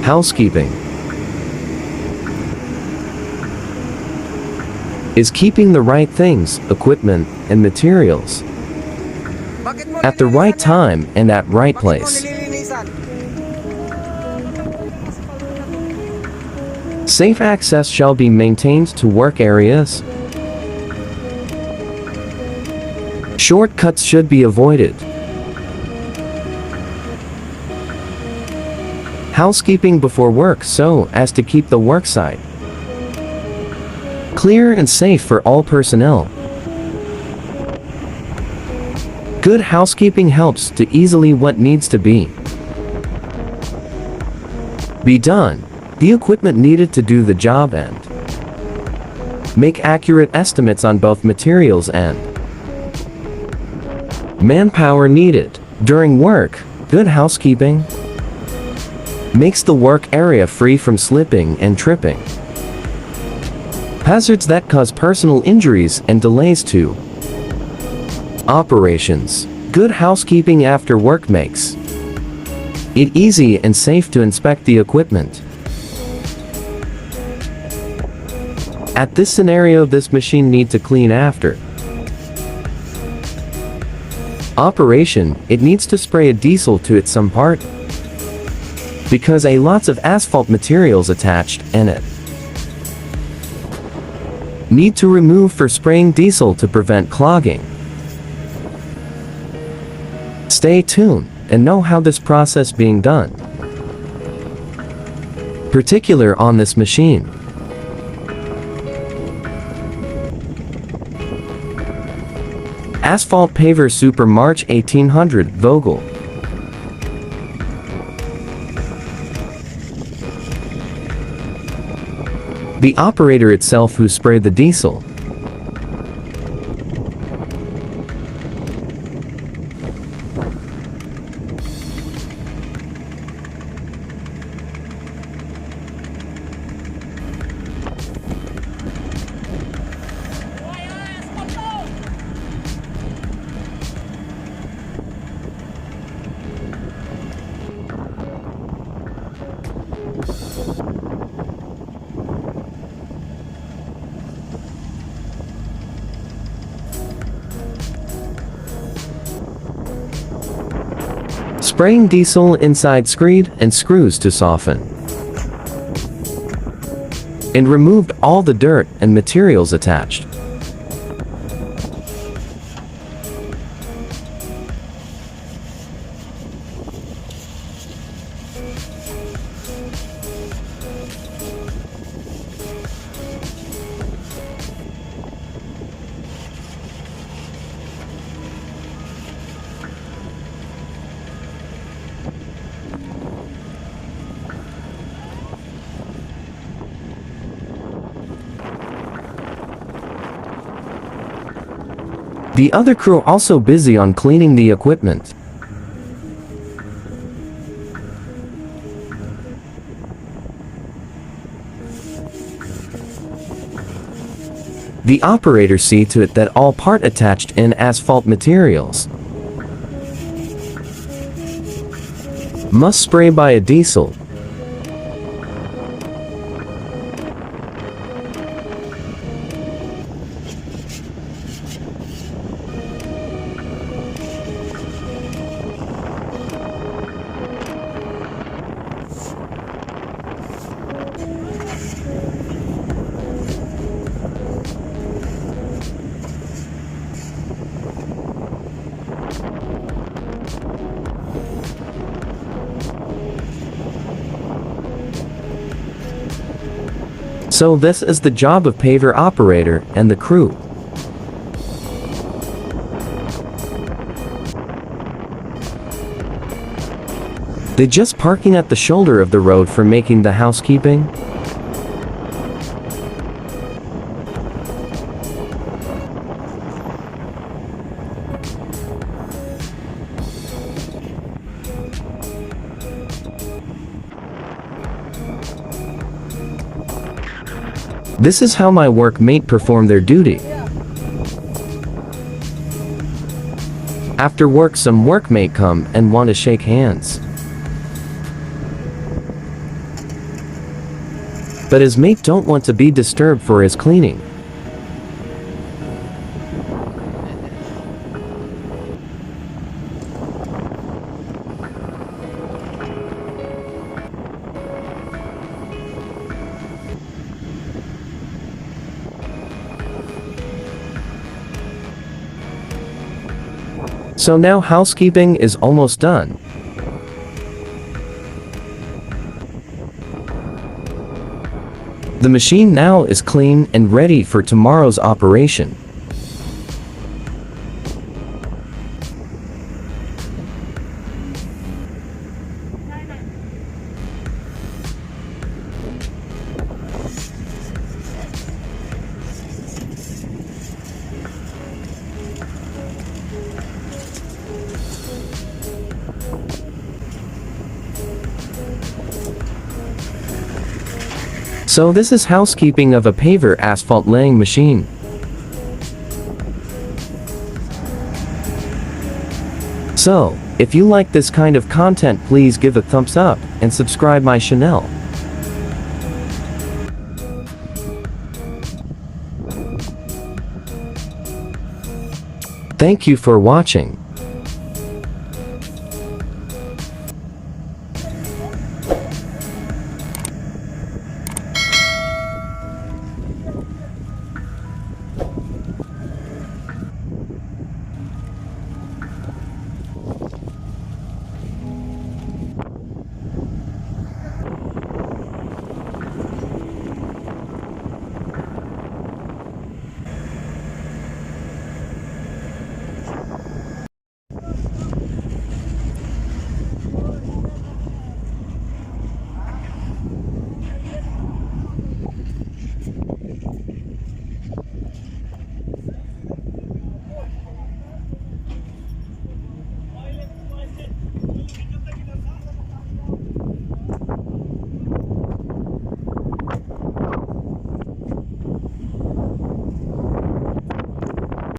Housekeeping is keeping the right things, equipment, and materials at the right time and at right place. Safe access shall be maintained to work areas. Shortcuts should be avoided. Housekeeping before work so as to keep the worksite clear and safe for all personnel. Good housekeeping helps to easily what needs to be done, the equipment needed to do the job, and make accurate estimates on both materials and manpower needed during work. Good housekeeping makes the work area free from slipping and tripping, hazards that cause personal injuries and delays to operations. Good housekeeping after work makes it easy and safe to inspect the equipment. At this scenario, this machine needs to clean after operation. It needs to spray a diesel to it some part because a lots of asphalt materials attached and it need to remove for spraying diesel to prevent clogging. Stay tuned and know how this process being done, particular on this machine. Asphalt Paver Super March 1800 Vogel. The operator itself who sprayed the diesel spraying diesel inside screed and screws to soften and removed all the dirt and materials attached. The other crew also busy on cleaning the equipment. The operator see to it that all part attached in asphalt materials must spray by a diesel. So this is the job of paver operator and the crew. They just parking at the shoulder of the road for making the housekeeping. This is how my workmate perform their duty. After work, some workmate come and want to shake hands. but his mate don't want to be disturbed for his cleaning. So now housekeeping is almost done. The machine now is clean and ready for tomorrow's operation. So this is housekeeping of a paver asphalt laying machine. So, if you like this kind of content, please give a thumbs up and subscribe my channel. Thank you for watching.